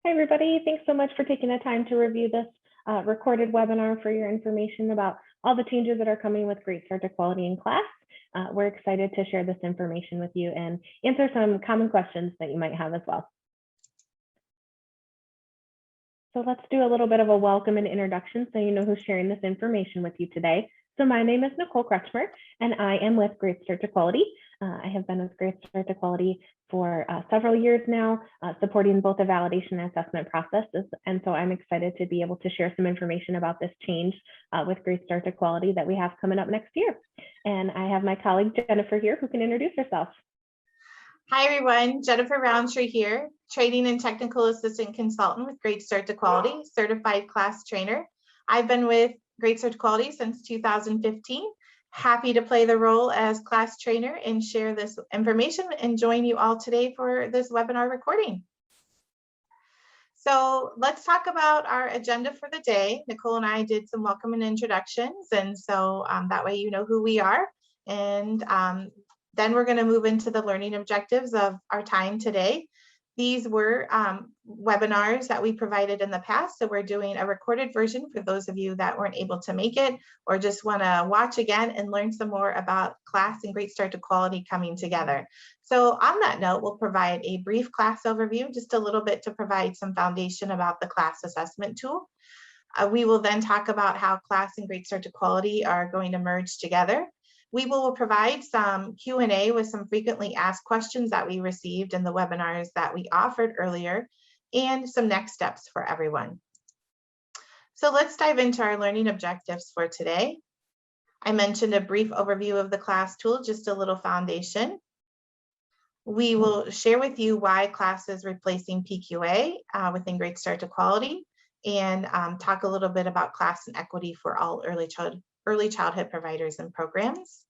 Hi, everybody. Thanks so much for taking the time to review this recorded webinar for your information about all the changes that are coming with Great Start to Quality in class. We're excited to share this information with you and answer some common questions that you might have as well. So let's do a little bit of a welcome and introduction so you know who's sharing this information with you today. So my name is Nicole Kretschmer, and I am with Great Start to Quality. I have been with Great Start to Quality for several years now, supporting both the validation and assessment processes. And so I'm excited to be able to share some information about this change with Great Start to Quality that we have coming up next year. And I have my colleague Jennifer here who can introduce herself. Hi everyone, Jennifer Roundtree here, Training and Technical Assistant Consultant with Great Start to Quality, Certified Class Trainer. I've been with Great Start to Quality since 2015. Happy to play the role as class trainer and share this information and join you all today for this webinar recording. So let's talk about our agenda for the day. Nicole and I did some welcome and introductions, and so that way you know who we are. And then we're going to move into the learning objectives of our time today. These were webinars that we provided in the past, so we're doing a recorded version for those of you that weren't able to make it or just want to watch again and learn some more about class and Great Start to Quality coming together. So on that note, we'll provide a brief class overview, just a little bit to provide some foundation about the class assessment tool. We will then talk about how class and Great Start to Quality are going to merge together. We will provide some Q&A with some frequently asked questions that we received in the webinars that we offered earlier, and some next steps for everyone. So let's dive into our learning objectives for today. I mentioned a brief overview of the class tool, just a little foundation. We will share with you why class is replacing PQA within Great Start to Quality, and talk a little bit about class and equity for all early childhood providers and programs.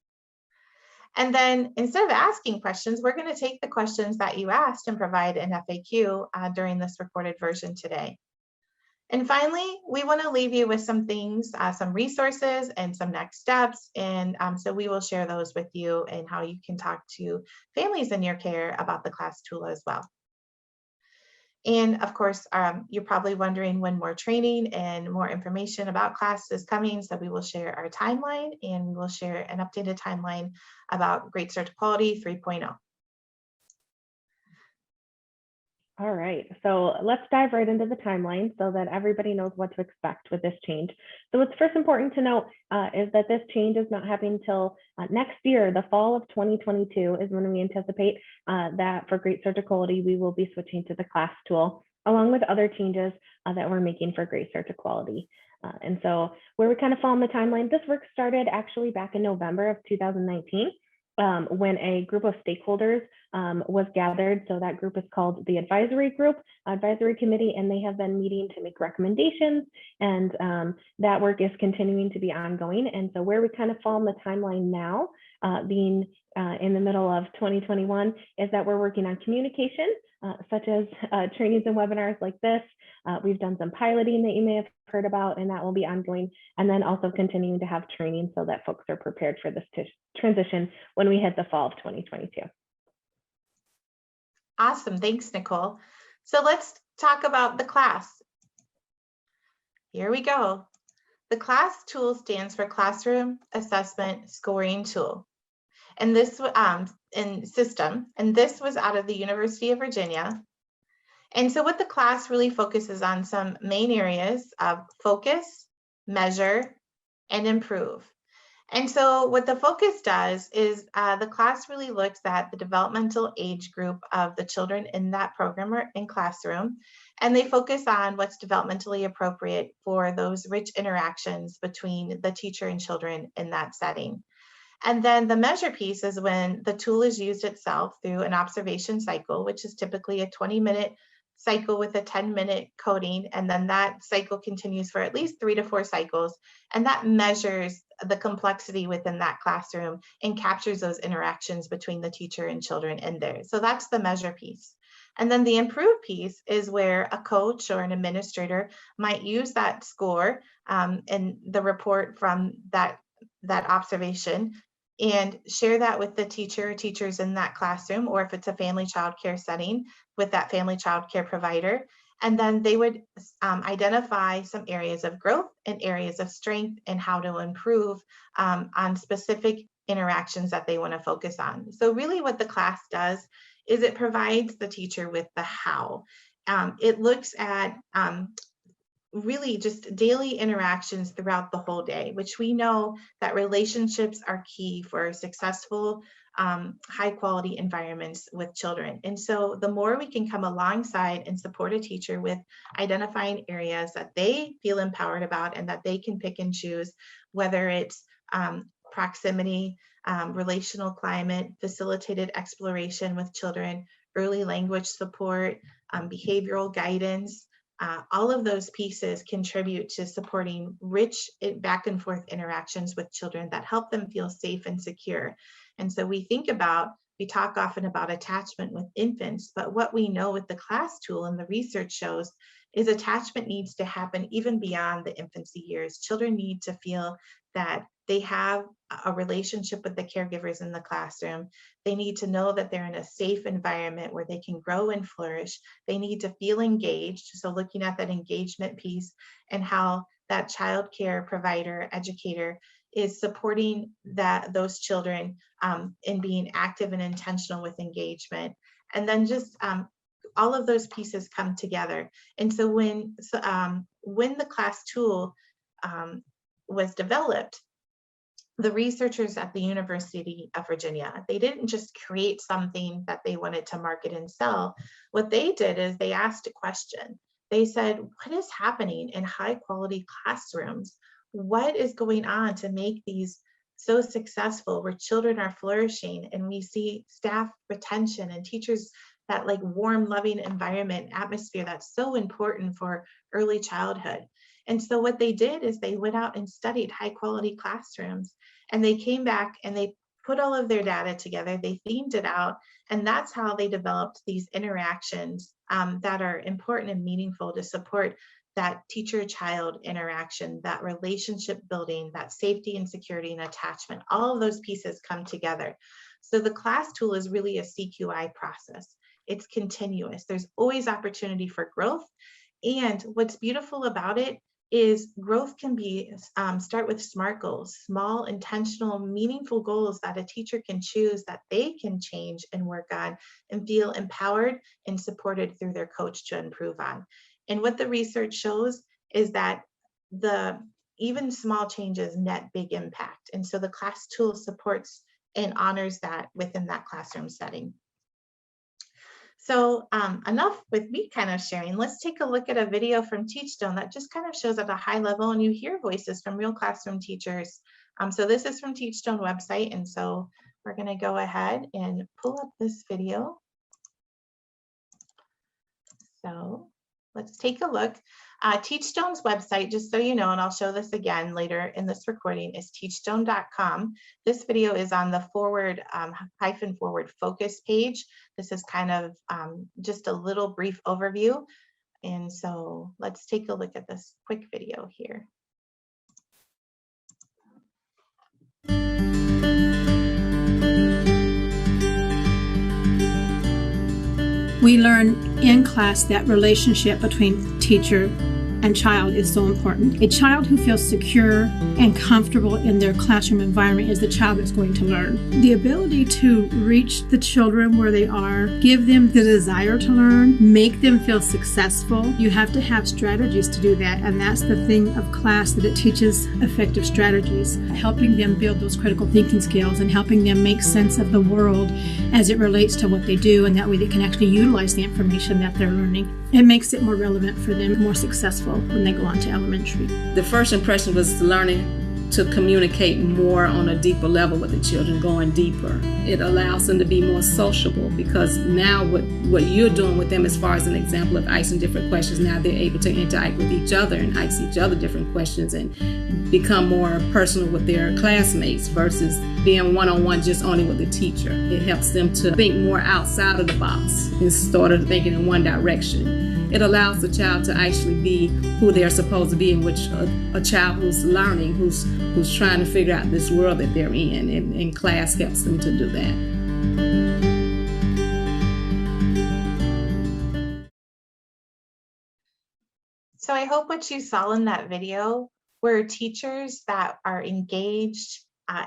And then instead of asking questions, we're going to take the questions that you asked and provide an FAQ during this recorded version today. And finally, we want to leave you with some things, some resources and some next steps. And so we will share those with you and how you can talk to families in your care about the class tool as well. And of course, you're probably wondering when more training and more information about class is coming. So we will share our timeline, and we will share an updated timeline about Great Start to Quality 3.0. All right, so let's dive right into the timeline so that everybody knows what to expect with this change. So what's first important to note is that this change is not happening until next year. The fall of 2022 is when we anticipate that for Great Start to Quality, we will be switching to the class tool, along with other changes that we're making for Great Start to Quality. And so where we kind of fall in the timeline, this work started actually back in November of 2019. When a group of stakeholders was gathered. So that group is called the advisory committee, and they have been meeting to make recommendations, and that work is continuing to be ongoing. And so where we kind of fall in the timeline now, being in the middle of 2021, is that we're working on communication, such as trainings and webinars like this. We've done some piloting that you may have heard about, and that will be ongoing. And then also continuing to have training so that folks are prepared for this transition when we hit the fall of 2022. Awesome, thanks, Nicole. So let's talk about the class. Here we go. The class tool stands for Classroom Assessment Scoring Tool. And this system, and this was out of the University of Virginia. And so what the class really focuses on some main areas of focus, measure, and improve. And so what the focus does is the class really looks at the developmental age group of the children in that program or in classroom, and they focus on what's developmentally appropriate for those rich interactions between the teacher and children in that setting. And then the measure piece is when the tool is used itself through an observation cycle, which is typically a 20-minute cycle with a 10-minute coding, and then that cycle continues for at least 3 to 4 cycles, and that measures the complexity within that classroom and captures those interactions between the teacher and children in there. So that's the measure piece. And then the improve piece is where a coach or an administrator might use that score and the report from that observation and share that with the teacher or teachers in that classroom, or if it's a family child care setting, with that family child care provider. And then they would identify some areas of growth and areas of strength and how to improve on specific interactions that they want to focus on. So really what the class does is it provides the teacher with the how. It looks at really just daily interactions throughout the whole day, which we know that relationships are key for successful, high quality environments with children. And so the more we can come alongside and support a teacher with identifying areas that they feel empowered about and that they can pick and choose, whether it's proximity, relational climate, facilitated exploration with children, early language support, behavioral guidance, all of those pieces contribute to supporting rich back and forth interactions with children that help them feel safe and secure. And so we talk often about attachment with infants, but what we know with the class tool and the research shows is attachment needs to happen even beyond the infancy years. Children need to feel that they have a relationship with the caregivers in the classroom. They need to know that they're in a safe environment where they can grow and flourish. They need to feel engaged. So looking at that engagement piece and how that child care provider, educator is supporting those children in being active and intentional with engagement. And then just all of those pieces come together. And so when the class tool was developed, the researchers at the University of Virginia, they didn't just create something that they wanted to market and sell. What they did is they asked a question. They said, what is happening in high quality classrooms? What is going on to make these so successful where children are flourishing and we see staff retention and teachers, that like warm, loving environment, atmosphere that's so important for early childhood. And so what they did is they went out and studied high quality classrooms, and they came back and they put all of their data together, they themed it out, and that's how they developed these interactions that are important and meaningful to support that teacher-child interaction, that relationship building, that safety and security and attachment. All of those pieces come together. So the class tool is really a CQI process. It's continuous. There's always opportunity for growth. And what's beautiful about it is growth can be start with SMART goals, small, intentional, meaningful goals that a teacher can choose that they can change and work on and feel empowered and supported through their coach to improve on. And what the research shows is that even small changes net big impact. And so the class tool supports and honors that within that classroom setting. So enough with me kind of sharing. Let's take a look at a video from Teachstone that just kind of shows at a high level, and you hear voices from real classroom teachers. So this is from Teachstone website, and so we're going to go ahead and pull up this video. So let's take a look. Teachstone's website, just so you know, and I'll show this again later in this recording, is teachstone.com. This video is on the forward focus page. This is kind of just a little brief overview. And so let's take a look at this quick video here. We learn in class that relationship between teacher and child is so important. A child who feels secure and comfortable in their classroom environment is the child that's going to learn. The ability to reach the children where they are, give them the desire to learn, make them feel successful. You have to have strategies to do that, and that's the thing of class, that it teaches effective strategies, helping them build those critical thinking skills and helping them make sense of the world as it relates to what they do, and that way they can actually utilize the information that they're learning. It makes it more relevant for them, more successful when they go on to elementary. The first impression was learning to communicate more on a deeper level with the children, going deeper. It allows them to be more sociable, because now what you're doing with them, as far as an example of asking different questions, now they're able to interact with each other and ask each other different questions and become more personal with their classmates versus being one-on-one just only with the teacher. It helps them to think more outside of the box instead of thinking in one direction. It allows the child to actually be who they're supposed to be, in which a child who's learning, who's trying to figure out this world that they're in, and class helps them to do that. So I hope what you saw in that video were teachers that are engaged,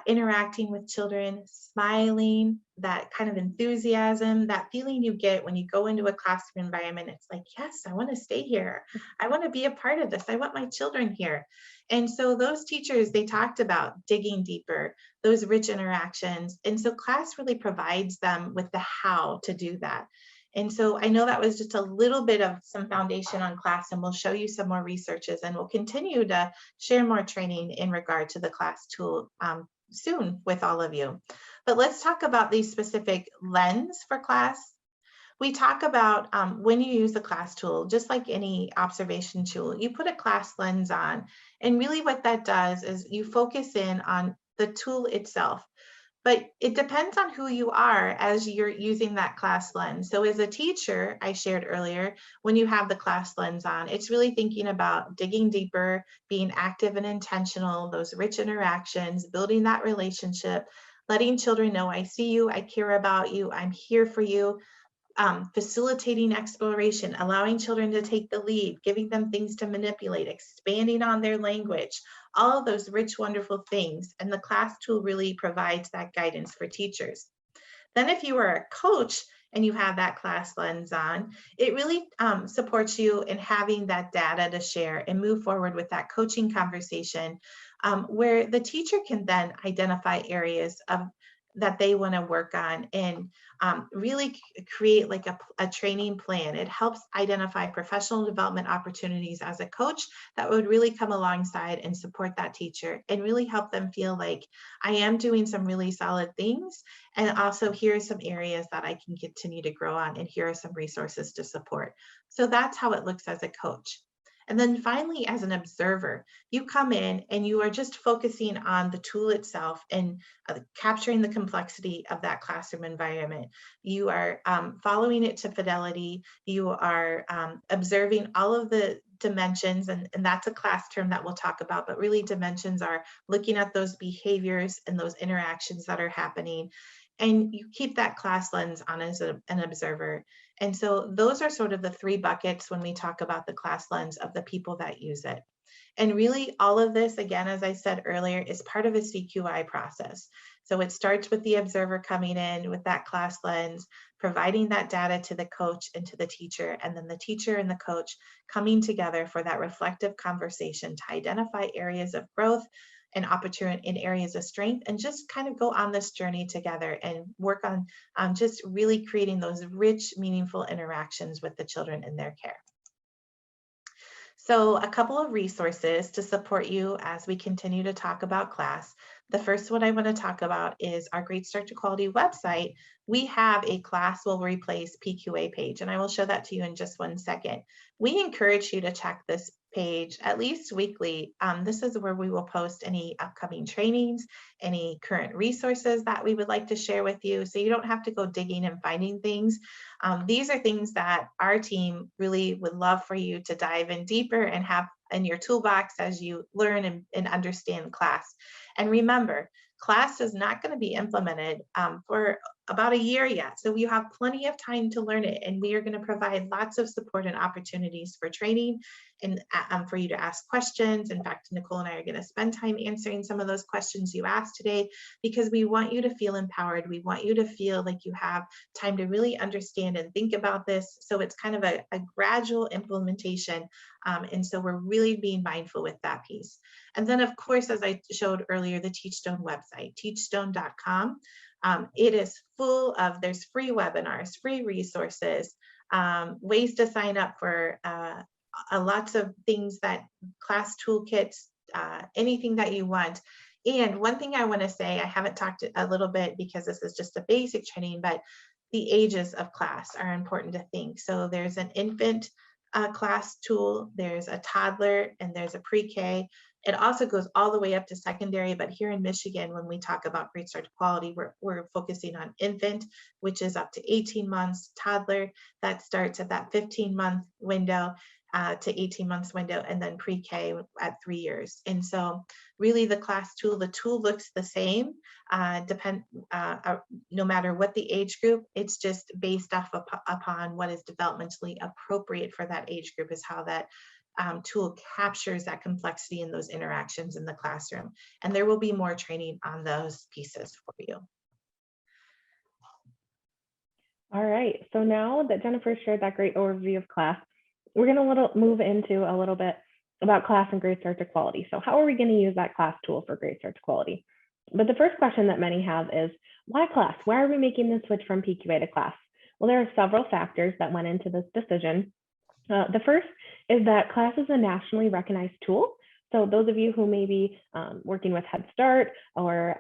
interacting with children, smiling, that kind of enthusiasm, that feeling you get when you go into a classroom environment. It's like, yes, I want to stay here. I want to be a part of this. I want my children here. And so those teachers, they talked about digging deeper, those rich interactions. And so class really provides them with the how to do that. And so I know that was just a little bit of some foundation on class, and we'll show you some more researches, and we'll continue to share more training in regard to the class tool soon with all of you. But let's talk about these specific lens for class. We talk about when you use the class tool, just like any observation tool, you put a class lens on. And really what that does is you focus in on the tool itself. But it depends on who you are as you're using that class lens. So as a teacher, I shared earlier, when you have the class lens on, it's really thinking about digging deeper, being active and intentional, those rich interactions, building that relationship, letting children know, I see you, I care about you, I'm here for you. Facilitating exploration, allowing children to take the lead, giving them things to manipulate, expanding on their language, all of those rich, wonderful things. And the class tool really provides that guidance for teachers. Then if you are a coach and you have that class lens on, it really supports you in having that data to share and move forward with that coaching conversation where the teacher can then identify areas of that they want to work on and really create like a training plan. It helps identify professional development opportunities as a coach that would really come alongside and support that teacher and really help them feel like I am doing some really solid things. And also here are some areas that I can continue to grow on, and here are some resources to support. So that's how it looks as a coach. And then finally, as an observer, you come in and you are just focusing on the tool itself and capturing the complexity of that classroom environment. You are following it to fidelity. You are observing all of the dimensions, and that's a class term that we'll talk about, but really dimensions are looking at those behaviors and those interactions that are happening. And you keep that class lens on as an observer. And so those are sort of the three buckets when we talk about the class lens of the people that use it. And really all of this, again, as I said earlier, is part of a CQI process. So it starts with the observer coming in with that class lens, providing that data to the coach and to the teacher, and then the teacher and the coach coming together for that reflective conversation to identify areas of growth and opportunity in areas of strength, and just kind of go on this journey together and work on just really creating those rich, meaningful interactions with the children in their care. So a couple of resources to support you as we continue to talk about class. The first one I want to talk about is our Great Start to Quality website. We have a Class Will Replace PQA page, and I will show that to you in just 1 second. We encourage you to check this page at least weekly. This is where we will post any upcoming trainings, any current resources that we would like to share with you, so you don't have to go digging and finding things. These are things that our team really would love for you to dive in deeper and have in your toolbox as you learn and understand class. And remember, class is not going to be implemented for about a year yet. So you have plenty of time to learn it, and we are going to provide lots of support and opportunities for training and for you to ask questions. In fact, Nicole and I are going to spend time answering some of those questions you asked today, because we want you to feel empowered. We want you to feel like you have time to really understand and think about this. So it's kind of a gradual implementation. And so we're really being mindful with that piece. And then, of course, as I showed earlier, the Teachstone website, teachstone.com. It is full of, there's free webinars, free resources, ways to sign up for lots of things, that class toolkits, anything that you want. And one thing I want to say, I haven't talked a little bit because this is just a basic training, but the ages of class are important to think. So there's an infant class tool, there's a toddler, and there's a pre-K. It also goes all the way up to secondary, but here in Michigan, when we talk about Great Start to Quality, we're focusing on infant, which is up to 18 months, toddler, that starts at that 15-month window to 18 months window, and then pre-K at 3 years. And so really the class tool, the tool looks the same, no matter what the age group. It's just based off upon what is developmentally appropriate for that age group is how that tool captures that complexity in those interactions in the classroom. And there will be more training on those pieces for you. All right, so now that Jennifer shared that great overview of class, we're going to move into a little bit about class and grade start to quality. So how are we going to use that class tool for grade start to quality? But the first question that many have is, why class? Why are we making the switch from PQA to class? Well, there are several factors that went into this decision. The first is that class is a nationally recognized tool. So those of you who may be working with Head Start or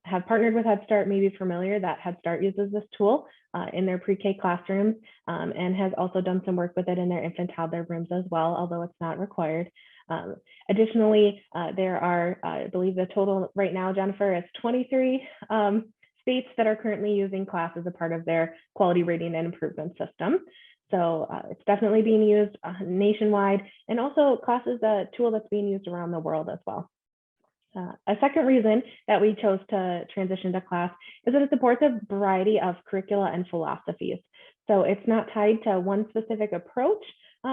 have partnered with Head Start may be familiar that Head Start uses this tool in their pre-K classrooms and has also done some work with it in their infant toddler rooms as well, although it's not required. Additionally, there are, I believe the total right now, Jennifer, is 23 states that are currently using class as a part of their quality rating and improvement system. So it's definitely being used nationwide, and also class is a tool that's being used around the world as well. A second reason that we chose to transition to class is that it supports a variety of curricula and philosophies. So it's not tied to one specific approach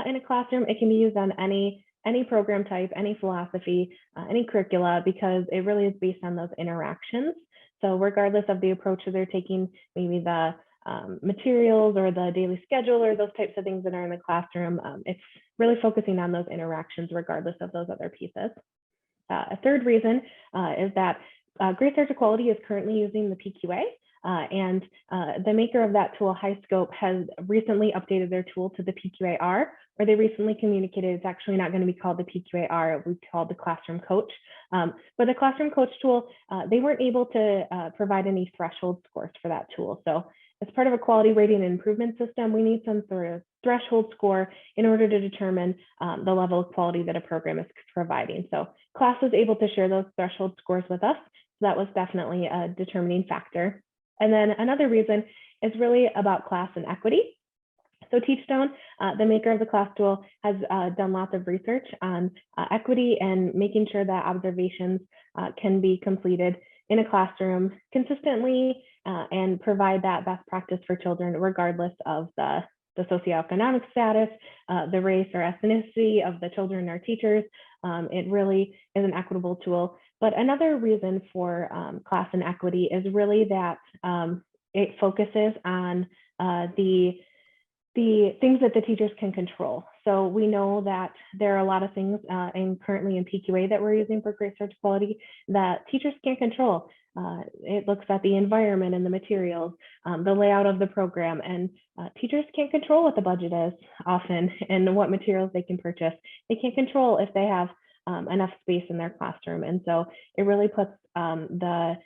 in a classroom. It can be used on any program type, any philosophy, any curricula, because it really is based on those interactions. So regardless of the approach that they're taking, maybe the materials or the daily schedule or those types of things that are in the classroom, it's really focusing on those interactions regardless of those other pieces. A third reason is that Grade Start to Quality is currently using the PQA, and the maker of that tool, HighScope, has recently updated their tool to the PQA-R, or they recently communicated it's actually not going to be called the PQA-R, it will be called the Classroom Coach. But the Classroom Coach tool, they weren't able to provide any threshold scores for that tool. So as part of a quality rating and improvement system, we need some sort of threshold score in order to determine the level of quality that a program is providing. So class was able to share those threshold scores with us. So that was definitely a determining factor. And then another reason is really about class and equity. So Teachstone, the maker of the class tool, has done lots of research on equity and making sure that observations can be completed in a classroom consistently and provide that best practice for children regardless of the socioeconomic status, the race or ethnicity of the children or teachers. It really is an equitable tool. But another reason for class and equity is really that it focuses on the things that the teachers can control. So we know that there are a lot of things currently in PQA that we're using for Grade Start to Quality that teachers can't control. It looks at the environment and the materials, the layout of the program, and teachers can't control what the budget is often and what materials they can purchase. They can't control if they have enough space in their classroom. And so it really puts class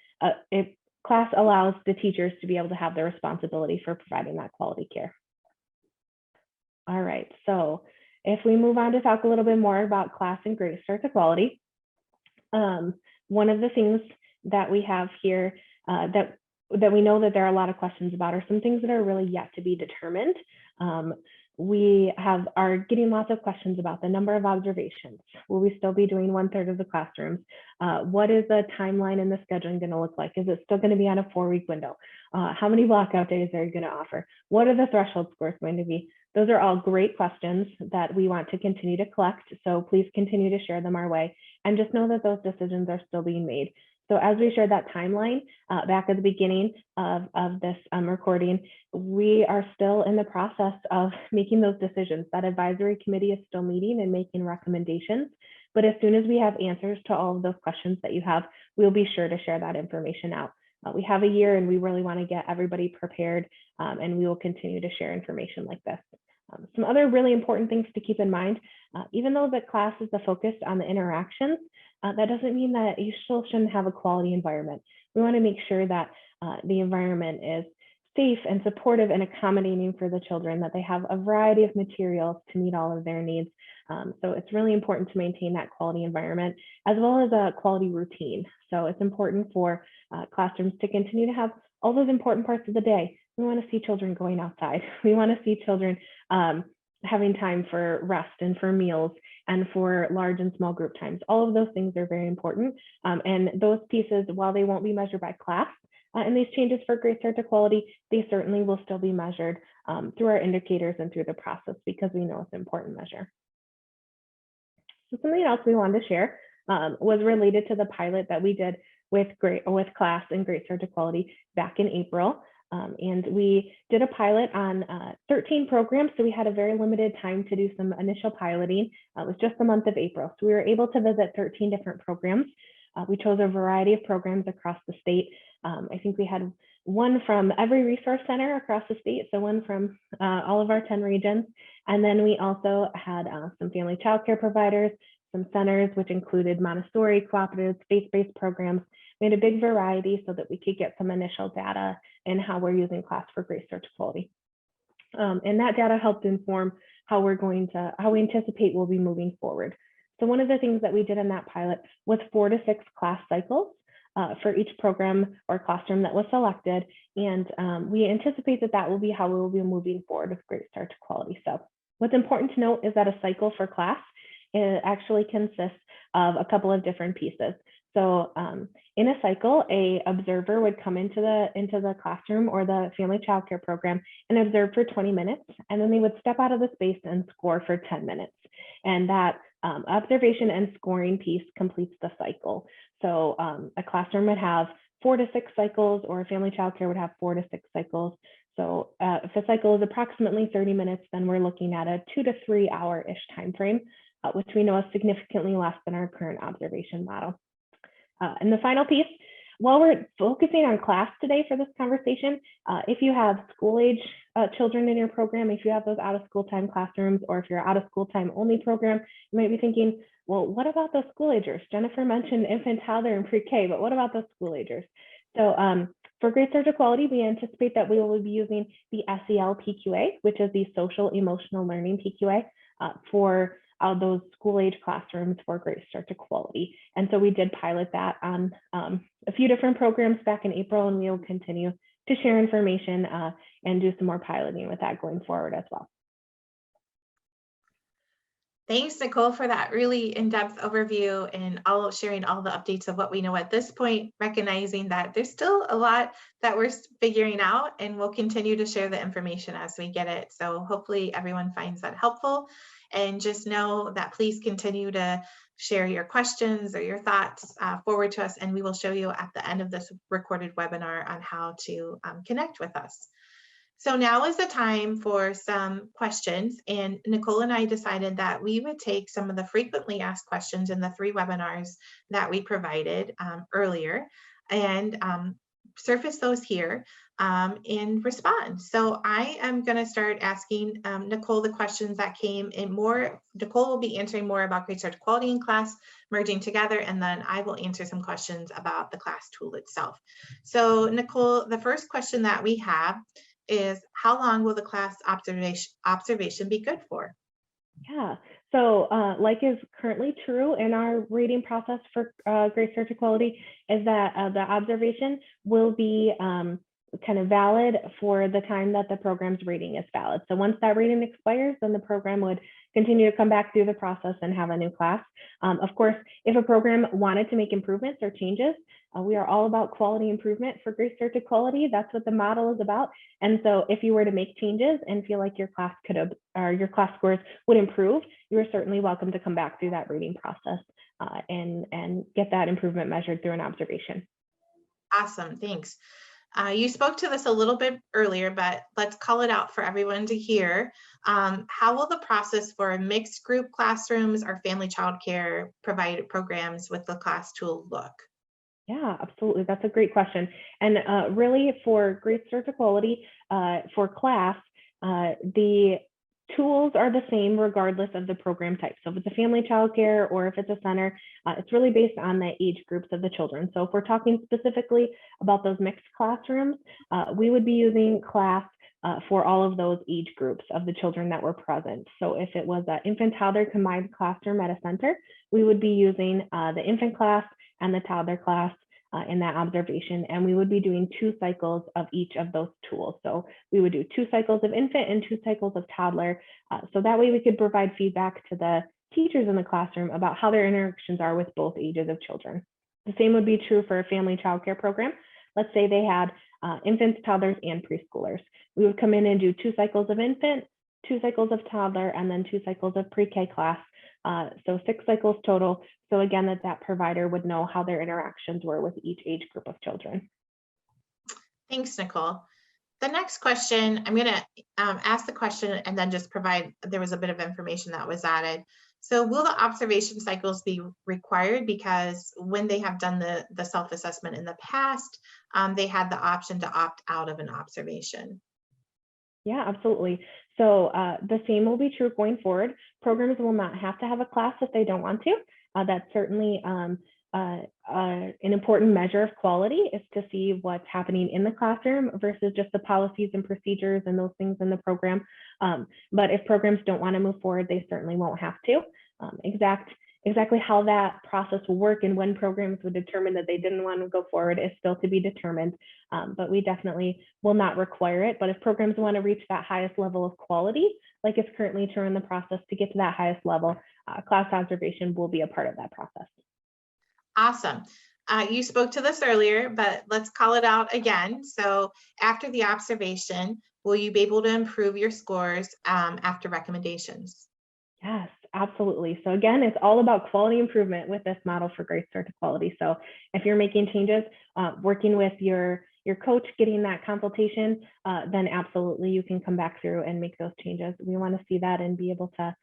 allows the teachers to be able to have the responsibility for providing that quality care. All right, so if we move on to talk a little bit more about class and Grade Start to Quality, one of the things that we have here that we know that there are a lot of questions about are some things that are really yet to be determined. We are getting lots of questions about the number of observations. Will we still be doing 1/3 of the classrooms? What is the timeline and the scheduling going to look like? Is it still going to be on a 4-week window? How many blockout days are you going to offer? What are the threshold scores going to be? Those are all great questions that we want to continue to collect. So please continue to share them our way. And just know that those decisions are still being made. So as we shared that timeline back at the beginning of this recording, we are still in the process of making those decisions. That advisory committee is still meeting and making recommendations. But as soon as we have answers to all of those questions that you have, we'll be sure to share that information out. We have a year and we really want to get everybody prepared, and we will continue to share information like this. Some other really important things to keep in mind, even though the class is the focus on the interactions, that doesn't mean that you still shouldn't have a quality environment. We want to make sure that the environment is safe and supportive and accommodating for the children, that they have a variety of materials to meet all of their needs. So it's really important to maintain that quality environment as well as a quality routine. So it's important for classrooms to continue to have all those important parts of the day. We want to see children going outside. We want to see children having time for rest and for meals and for large and small group times. All of those things are very important. And those pieces, while they won't be measured by class and these changes for Grade Start to Quality, they certainly will still be measured through our indicators and through the process because we know it's an important measure. So something else we wanted to share was related to the pilot that we did with class and Great Start to Quality back in April. And we did a pilot on 13 programs. So we had a very limited time to do some initial piloting. It was just the month of April. So we were able to visit 13 different programs. We chose a variety of programs across the state. I think we had one from every resource center across the state, so one from all of our 10 regions. And then we also had some family child care providers, some centers, which included Montessori, cooperatives, faith-based programs. We had a big variety so that we could get some initial data in how we're using class for Great Start to Quality. And that data helped inform how we anticipate we'll be moving forward. So one of the things that we did in that pilot was 4 to 6 class cycles for each program or classroom that was selected. And we anticipate that that will be how we will be moving forward with Great Start to Quality. So what's important to note is that a cycle for class, it actually consists of a couple of different pieces. So in a cycle, a observer would come into the classroom or the family child care program and observe for 20 minutes, and then they would step out of the space and score for 10 minutes. And that observation and scoring piece completes the cycle. So a classroom would have 4 to 6 cycles, or a family child care would have 4 to 6 cycles. So if a cycle is approximately 30 minutes, then we're looking at a 2 to 3 hour-ish time frame, which we know is significantly less than our current observation model. And the final piece, while we're focusing on class today for this conversation, if you have school-age children in your program, if you have those out-of-school time classrooms, or if you're out-of-school time only program, you might be thinking, well, what about those school-agers? Jennifer mentioned infant, toddler, and pre-K, but what about those school-agers? So for Great Start to Quality, we anticipate that we will be using the SEL PQA, which is the Social Emotional Learning PQA, for those school-age classrooms for Great Start to Quality. And so we did pilot that on a few different programs back in April, and we will continue to share information and do some more piloting with that going forward as well. Thanks, Nicole, for that really in-depth overview and sharing all the updates of what we know at this point, recognizing that there's still a lot that we're figuring out, and we'll continue to share the information as we get it. So hopefully everyone finds that helpful, and just know that please continue to share your questions or your thoughts forward to us, and we will show you at the end of this recorded webinar on how to connect with us. So now is the time for some questions, and Nicole and I decided that we would take some of the frequently asked questions in the 3 webinars that we provided earlier and surface those here and respond. So I am going to start asking Nicole the questions that came in more. Nicole will be answering more about Great Start to Quality in class, merging together, and then I will answer some questions about the class tool itself. So Nicole, the first question that we have is, how long will the class observation be good for? Yeah, so like is currently true in our rating process for Great Start to Quality, is that the observation will be kind of valid for the time that the program's rating is valid. So once that rating expires, then the program would continue to come back through the process and have a new class. Of course, if a program wanted to make improvements or changes, we are all about quality improvement for Great Start to Quality. That's what the model is about. And so if you were to make changes and feel like your class your class scores would improve, you are certainly welcome to come back through that rating process and get that improvement measured through an observation. Awesome, thanks. You spoke to this a little bit earlier, but let's call it out for everyone to hear. How will the process for mixed group classrooms or family child care provided programs with the class tool look? Yeah, absolutely. That's a great question. And really for Great Start to Quality for class, the tools are the same regardless of the program type. So if it's a family child care or if it's a center, it's really based on the age groups of the children. So if we're talking specifically about those mixed classrooms, we would be using class for all of those age groups of the children that were present. So if it was an infant toddler combined classroom at a center, we would be using the infant class and the toddler class in that observation, and we would be doing 2 cycles of each of those tools. So we would do 2 cycles of infant and 2 cycles of toddler. So that way we could provide feedback to the teachers in the classroom about how their interactions are with both ages of children. The same would be true for a family child care program. Let's say they had infants, toddlers, and preschoolers. We would come in and do 2 cycles of infant, 2 cycles of toddler, and then 2 cycles of pre-K class. So 6 cycles total. So again, that provider would know how their interactions were with each age group of children. Thanks, Nicole. The next question, I'm going to ask the question and then just provide, there was a bit of information that was added. So will the observation cycles be required? Because when they have done the self-assessment in the past, they had the option to opt out of an observation. Yeah, absolutely. So the same will be true going forward. Programs will not have to have a class if they don't want to. That's certainly an important measure of quality, is to see what's happening in the classroom versus just the policies and procedures and those things in the program. But if programs don't want to move forward, they certainly won't have to. Exactly how that process will work and when programs would determine that they didn't want to go forward is still to be determined. But we definitely will not require it. But if programs want to reach that highest level of quality, like it's currently true in the process, to get to that highest level, class observation will be a part of that process. Awesome. You spoke to this earlier, but let's call it out again. So after the observation, will you be able to improve your scores after recommendations? Yes, absolutely. So again, it's all about quality improvement with this model for Great Start to Quality. So if you're making changes, working with your coach, getting that consultation, then absolutely you can come back through and make those changes. We want to see that and be able to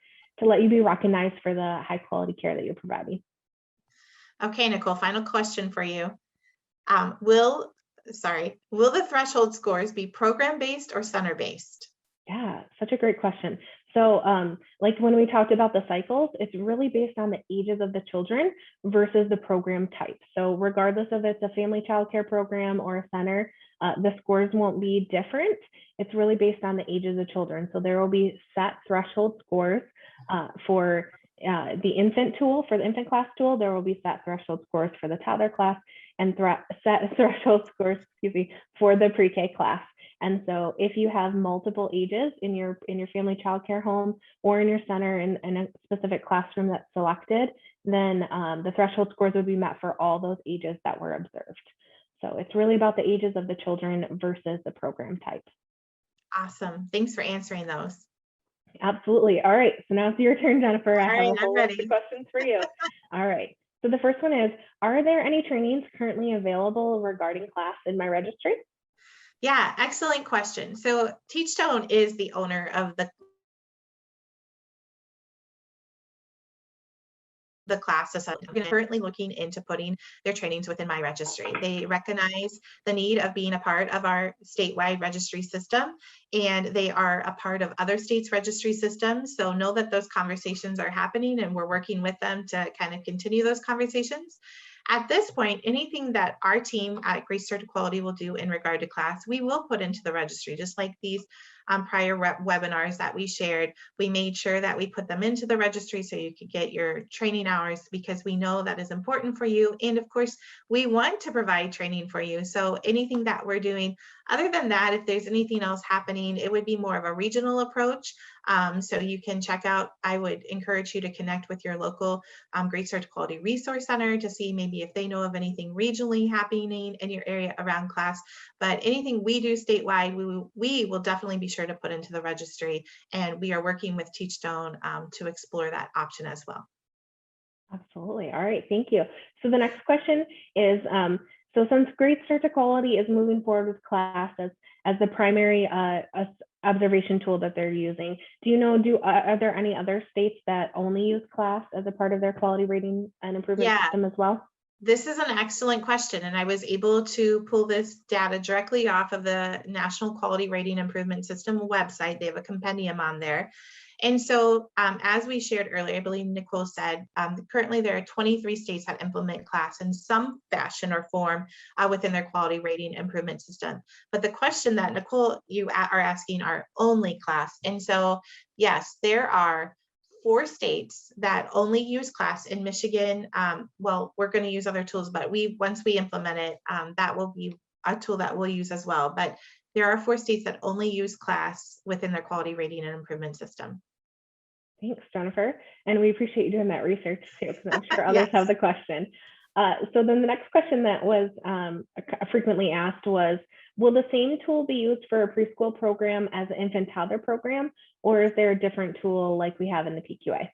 let you be recognized for the high quality care that you're providing. Okay, Nicole, final question for you. Will the threshold scores be program-based or center-based? Yeah, such a great question. So like when we talked about the cycles, it's really based on the ages of the children versus the program type. So regardless of if it's a family child care program or a center, the scores won't be different. It's really based on the ages of children. So there will be set threshold scores for the infant tool, for the infant class tool. There will be set threshold scores for the toddler class, and set threshold scores, for the pre-K class. And so if you have multiple ages in your family childcare home or in your center in a specific classroom that's selected, then the threshold scores would be met for all those ages that were observed. So it's really about the ages of the children versus the program type. Awesome. Thanks for answering those. Absolutely. All right. So now it's your turn, Jennifer. I have a whole list of ready. questions for you. All right. So the first one is, are there any trainings currently available regarding class in my registry? Yeah, excellent question. So Teachstone is the owner of the class assessment. We're currently looking into putting their trainings within my registry. They recognize the need of being a part of our statewide registry system, and they are a part of other states' registry systems. So know that those conversations are happening, and we're working with them to kind of continue those conversations. At this point, anything that our team at Great Start to Quality will do in regard to class, we will put into the registry, just like these prior webinars that we shared. We made sure that we put them into the registry so you could get your training hours, because we know that is important for you. And of course, we want to provide training for you. So anything that we're doing, other than that, if there's anything else happening, it would be more of a regional approach. So you can check out, I would encourage you to connect with your local Great Start to Quality Resource Center to see maybe if they know of anything regionally happening in your area around class. But anything we do statewide, we will definitely be sure to put into the registry, and we are working with Teachstone to explore that option as well. Absolutely. All right. Thank you. So the next question is, so since Great Start to Quality is moving forward with class as the primary observation tool that they're using, do you know, are there any other states that only use class as a part of their quality rating and improvement system as well? This is an excellent question, and I was able to pull this data directly off of the National Quality Rating Improvement System website. They have a compendium on there. And so as we shared earlier, I believe Nicole said, currently there are 23 states that implement class in some fashion or form within their quality rating improvement system. But the question that Nicole, you are asking are only class. And so, yes, there are 4 states that only use class. In Michigan. Well, we're going to use other tools, but once we implement it, that will be a tool that we'll use as well. But there are 4 states that only use class within their quality rating and improvement system. Thanks, Jennifer. And we appreciate you doing that research too, because I'm sure others Yes. have the question. So then the next question that was frequently asked was, will the same tool be used for a preschool program as an infant toddler program, or is there a different tool like we have in the PQA?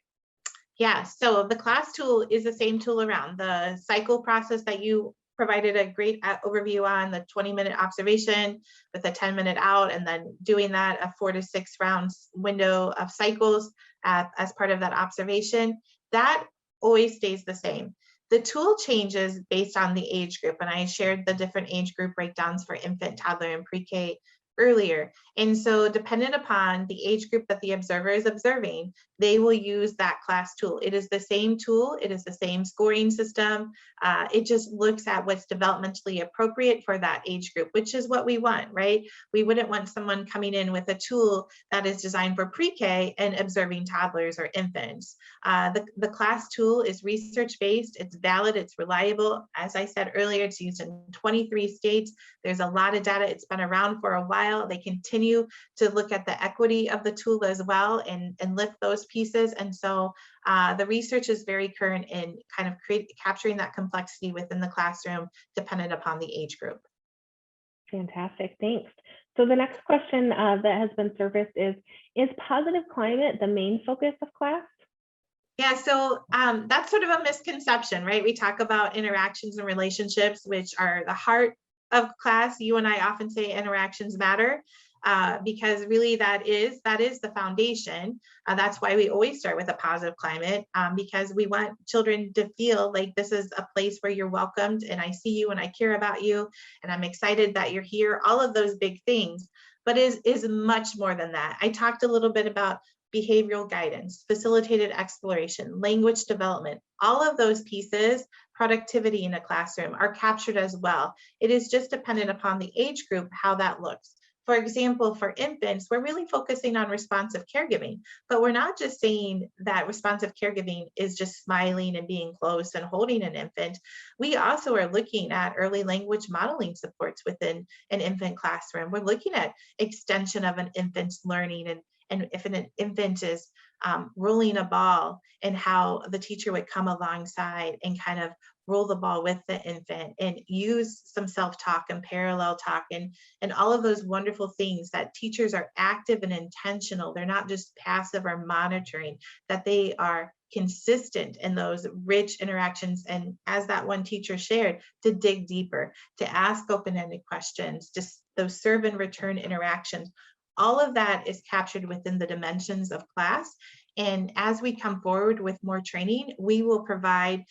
Yeah, so the class tool is the same tool around. The cycle process that you provided a great overview on, the 20-minute observation with a 10-minute out, and then doing that a 4 to 6 rounds window of cycles as part of that observation, that always stays the same. The tool changes based on the age group, and I shared the different age group breakdowns for infant, toddler, and pre-K earlier. And so dependent upon the age group that the observer is observing, they will use that class tool. It is the same tool. It is the same scoring system. It just looks at what's developmentally appropriate for that age group, which is what we want, right? We wouldn't want someone coming in with a tool that is designed for pre-K and observing toddlers or infants. The class tool is research-based, it's valid, it's reliable. As I said earlier, it's used in 23 states. There's a lot of data. It's been around for a while. They continue to look at the equity of the tool as well and lift those pieces. And so the research is very current in kind of capturing that complexity within the classroom dependent upon the age group. Fantastic, thanks. So the next question that has been surfaced is positive climate the main focus of class? Yeah, so that's sort of a misconception, right? We talk about interactions and relationships, which are the heart of class. You and I often say interactions matter because really that is the foundation. That's why we always start with a positive climate because we want children to feel like this is a place where you're welcomed and I see you and I care about you and I'm excited that you're here, all of those big things, but is much more than that. I talked a little bit about behavioral guidance, facilitated exploration, language development, all of those pieces, productivity in a classroom are captured as well. It is just dependent upon the age group, how that looks. For example, for infants, we're really focusing on responsive caregiving, but we're not just saying that responsive caregiving is just smiling and being close and holding an infant. We also are looking at early language modeling supports within an infant classroom. We're looking at extension of an infant's learning and if an infant is rolling a ball and how the teacher would come alongside and kind of roll the ball with the infant and use some self-talk and parallel talk and all of those wonderful things that teachers are active and intentional. They're not just passive or monitoring, that they are consistent in those rich interactions. And as that one teacher shared, to dig deeper, to ask open-ended questions, just those serve and return interactions. All of that is captured within the dimensions of class. And as we come forward with more training, we will provide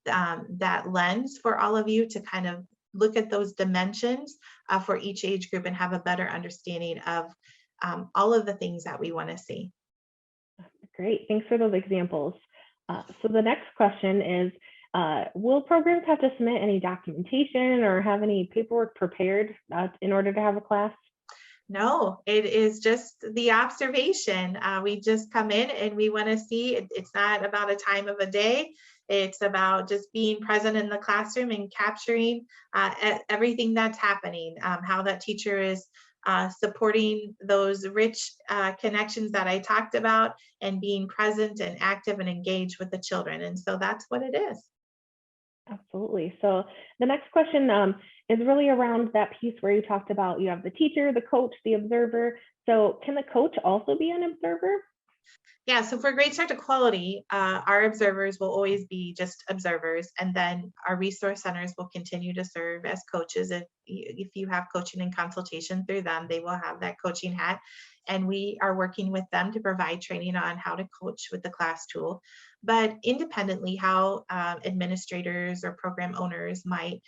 that lens for all of you to kind of look at those dimensions for each age group and have a better understanding of all of the things that we want to see. Great, thanks for those examples. So the next question is, will programs have to submit any documentation or have any paperwork prepared in order to have a class? No, it is just the observation. We just come in and we want to see, it's not about a time of a day. It's about just being present in the classroom and capturing everything that's happening, how that teacher is supporting those rich connections that I talked about and being present and active and engaged with the children. And so that's what it is. Absolutely. So the next question is really around that piece where you talked about you have the teacher, the coach, the observer. So can the coach also be an observer? Yeah, so for Great Start to Quality, our observers will always be just observers, and then our resource centers will continue to serve as coaches. If you have coaching and consultation through them, they will have that coaching hat, and we are working with them to provide training on how to coach with the class tool. But independently, how administrators or program owners might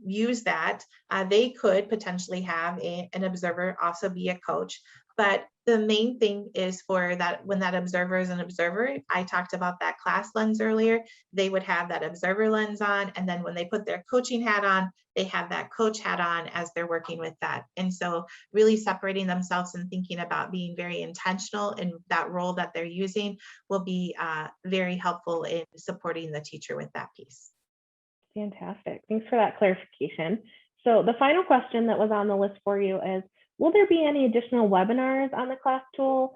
use that, they could potentially have an observer also be a coach. But the main thing is for that, when that observer is an observer, I talked about that class lens earlier, they would have that observer lens on. And then when they put their coaching hat on, they have that coach hat on as they're working with that. And so really separating themselves and thinking about being very intentional in that role that they're using will be very helpful in supporting the teacher with that piece. Fantastic. Thanks for that clarification. So the final question that was on the list for you is, will there be any additional webinars on the class tool,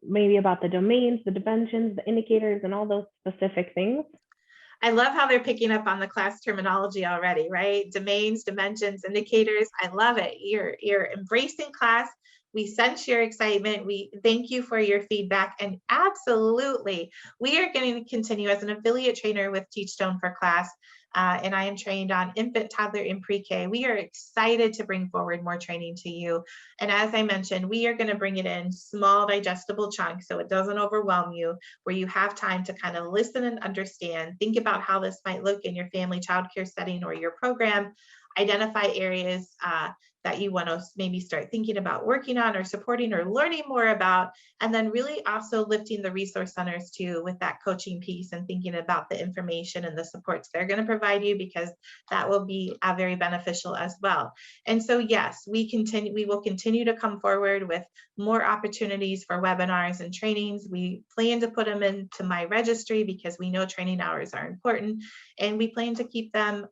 maybe about the domains, the dimensions, the indicators, and all those specific things? I love how they're picking up on the class terminology already, right? Domains, dimensions, indicators. I love it. You're embracing class. We sense your excitement. We thank you for your feedback. And absolutely, we are going to continue as an affiliate trainer with Teachstone for Class. And I am trained on infant, toddler, and pre-K. We are excited to bring forward more training to you. And as I mentioned, we are going to bring it in small, digestible chunks so it doesn't overwhelm you, where you have time to kind of listen and understand, think about how this might look in your family childcare setting or your program, identify areas that you want to maybe start thinking about working on or supporting or learning more about, and then really also lifting the resource centers too with that coaching piece and thinking about the information and the supports they're going to provide you, because that will be very beneficial as well. And so yes, we will continue to come forward with more opportunities for webinars and trainings. We plan to put them into my registry because we know training hours are important, and we plan to keep them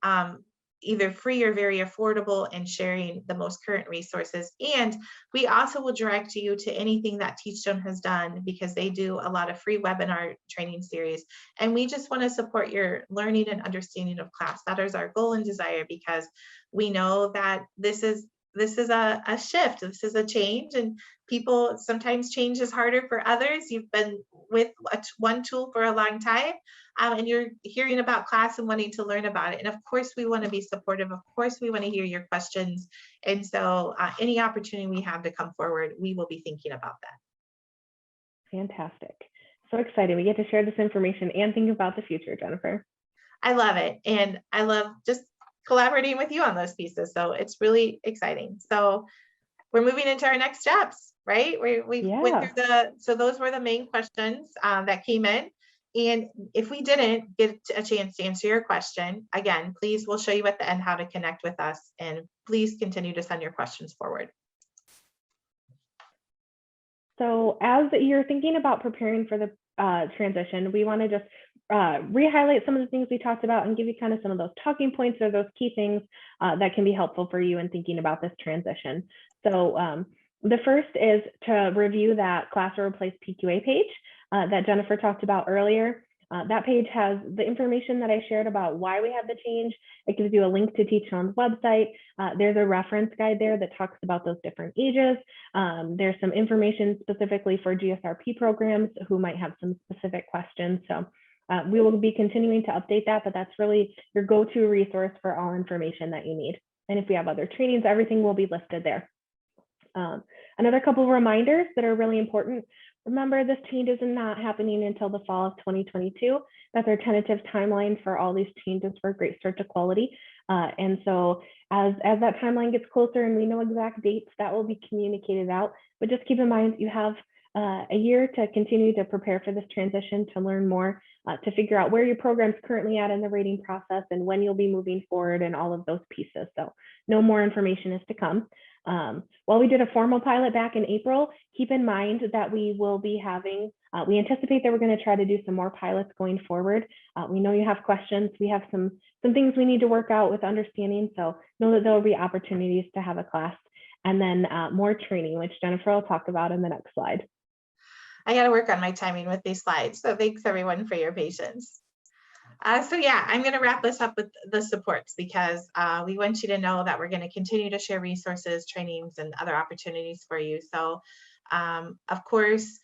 either free or very affordable, and sharing the most current resources. And we also will direct you to anything that Teachstone has done, because they do a lot of free webinar training series. And we just want to support your learning and understanding of class. That is our goal and desire, because we know that this is a shift. This is a change, and people, sometimes change is harder for others. You've been with one tool for a long time, and you're hearing about class and wanting to learn about it. And of course, we want to be supportive. Of course, we want to hear your questions. And so any opportunity we have to come forward, we will be thinking about that. Fantastic. So exciting. We get to share this information and think about the future, Jennifer. I love it. And I love just collaborating with you on those pieces. So it's really exciting. So we're moving into our next steps, right? We went through so those were the main questions that came in. And if we didn't get a chance to answer your question, again, please, we'll show you at the end how to connect with us, and please continue to send your questions forward. So as you're thinking about preparing for the transition, we want to just re-highlight some of the things we talked about and give you kind of some of those talking points or those key things that can be helpful for you in thinking about this transition. So the first is to review that Class or Replace PQA page that Jennifer talked about earlier. That page has the information that I shared about why we have the change. It gives you a link to Teachstone's website. There's a reference guide there that talks about those different ages. There's some information specifically for GSRP programs who might have some specific questions. So we will be continuing to update that, but that's really your go-to resource for all information that you need. And if we have other trainings, everything will be listed there. Another couple of reminders that are really important. Remember, this change is not happening until the fall of 2022. That's our tentative timeline for all these changes for Great Start to Quality. And so as that timeline gets closer and we know exact dates, that will be communicated out. But just keep in mind, you have a year to continue to prepare for this transition, to learn more, to figure out where your program's currently at in the rating process and when you'll be moving forward and all of those pieces. So no more information is to come. While we did a formal pilot back in April, keep in mind that we will be having, we anticipate that we're going to try to do some more pilots going forward. We know you have questions. We have some things we need to work out with understanding. So know that there will be opportunities to have a class, and then more training, which Jennifer will talk about in the next slide. I got to work on my timing with these slides. So thanks everyone for your patience. So yeah, I'm going to wrap this up with the supports, because we want you to know that we're going to continue to share resources, trainings, and other opportunities for you. So of course,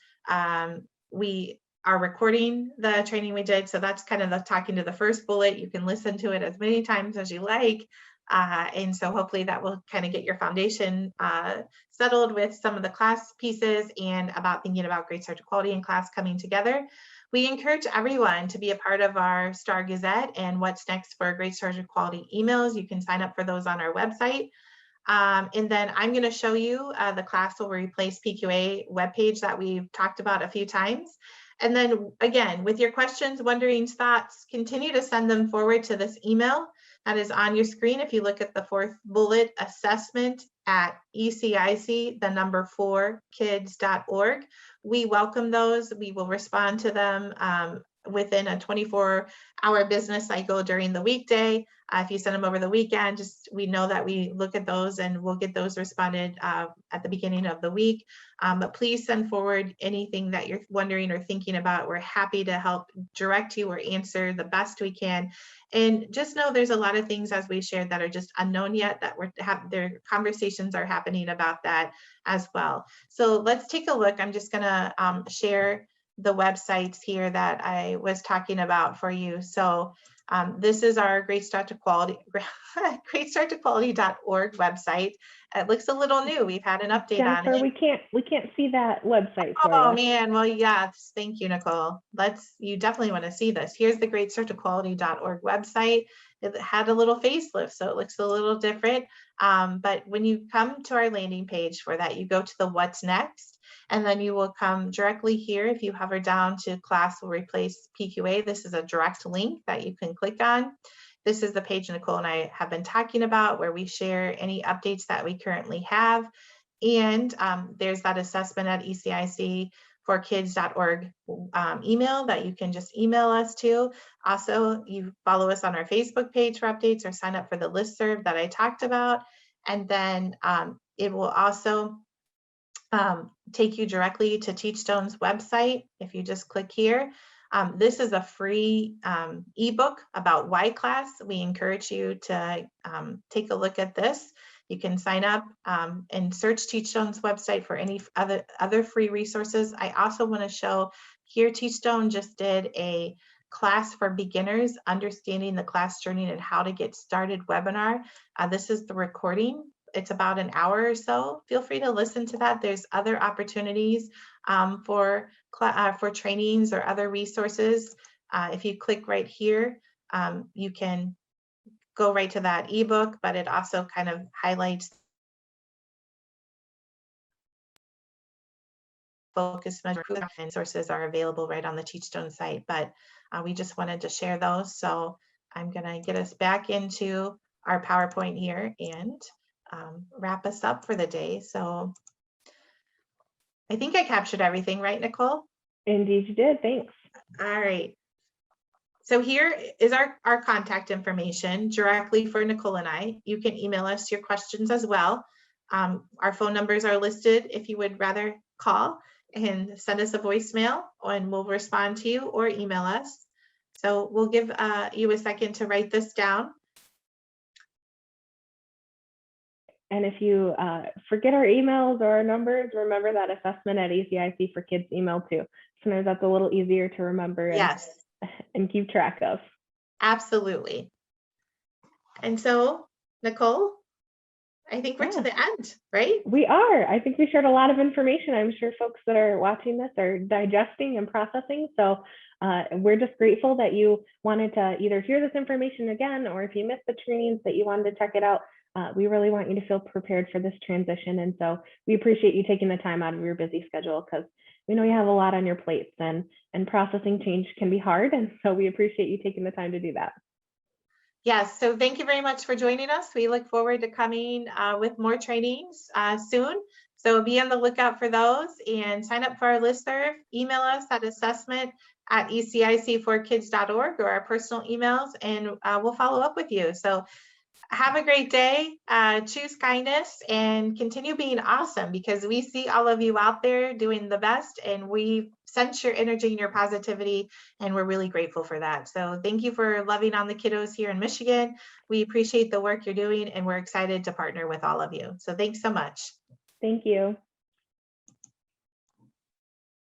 we are recording the training we did. So that's kind of talking to the first bullet. You can listen to it as many times as you like. And so hopefully that will kind of get your foundation settled with some of the class pieces and about thinking about Great Start to Quality in class coming together. We encourage everyone to be a part of our Star Gazette and What's Next for Great Start to Quality emails. You can sign up for those on our website. And then I'm going to show you the Class Will Replace PQA webpage that we've talked about a few times. And then again, with your questions, wonderings, thoughts, continue to send them forward to this email that is on your screen. If you look at the fourth bullet, assessment@ecic4kids.org. We welcome those. We will respond to them within a 24-hour business cycle during the weekday. If you send them over the weekend, we know that we look at those and we'll get those responded at the beginning of the week. But please send forward anything that you're wondering or thinking about. We're happy to help direct you or answer the best we can. And just know there's a lot of things, as we shared, that are just unknown yet, that their conversations are happening about that as well. So let's take a look. I'm just gonna share the websites here that I was talking about for you. So this is our Great Start to Quality, greatstarttoquality.org website. It looks a little new. We've had an update Jennifer, on it. we can't see that website for Oh you. man, well, yes, thank you, Nicole. You definitely want to see this. Here's the greatstarttoquality.org website. It had a little facelift, so it looks a little different. But when you come to our landing page for that, you go to the what's next, and then you will come directly here. If you hover down to class will replace PQA, this is a direct link that you can click on. This is the page Nicole and I have been talking about, where we share any updates that we currently have. And there's that assessment at ECIC4kids.org email that you can just email us to. Also, you follow us on our Facebook page for updates or sign up for the listserv that I talked about. And then it will also take you directly to Teachstone's website. If you just click here, this is a free ebook about Y-Class. We encourage you to take a look at this. You can sign up and search Teachstone's website for any other free resources. I also want to show here, Teachstone just did a class for beginners, understanding the class journey and how to get started webinar. This is the recording. It's about an hour or so. Feel free to listen to that. There's other opportunities for trainings or other resources. If you click right here, you can go right to that ebook, but it also kind of highlights focus measure and sources are available right on the Teachstone site. But we just wanted to share those. So I'm gonna get us back into our PowerPoint here and wrap us up for the day. So I think I captured everything, right, Nicole? Indeed you did, thanks. All right. So here is our contact information directly for Nicole and I. You can email us your questions as well. Our phone numbers are listed if you would rather call and send us a voicemail, and we'll respond to you, or email us. So we'll give you a second to write this down. And if you forget our emails or our numbers, remember that assessment at ECIC for Kids email too. Sometimes that's a little easier to remember and keep track of. Absolutely. And so, Nicole, I think we're to the end, right? We are. I think we shared a lot of information. I'm sure folks that are watching this are digesting and processing. So we're just grateful that you wanted to either hear this information again, or if you missed the trainings that you wanted to check it out. We really want you to feel prepared for this transition. And so we appreciate you taking the time out of your busy schedule, because we know you have a lot on your plates, and processing change can be hard. And so we appreciate you taking the time to do that. Yes, so thank you very much for joining us. We look forward to coming with more trainings soon. So be on the lookout for those and sign up for our listserv. Email us at assessment@ecic4kids.org or our personal emails, and we'll follow up with you. So have a great day, choose kindness, and continue being awesome, because we see all of you out there doing the best, and we sense your energy and your positivity, and we're really grateful for that. So thank you for loving on the kiddos here in Michigan. We appreciate the work you're doing, and we're excited to partner with all of you. So thanks so much. Thank you.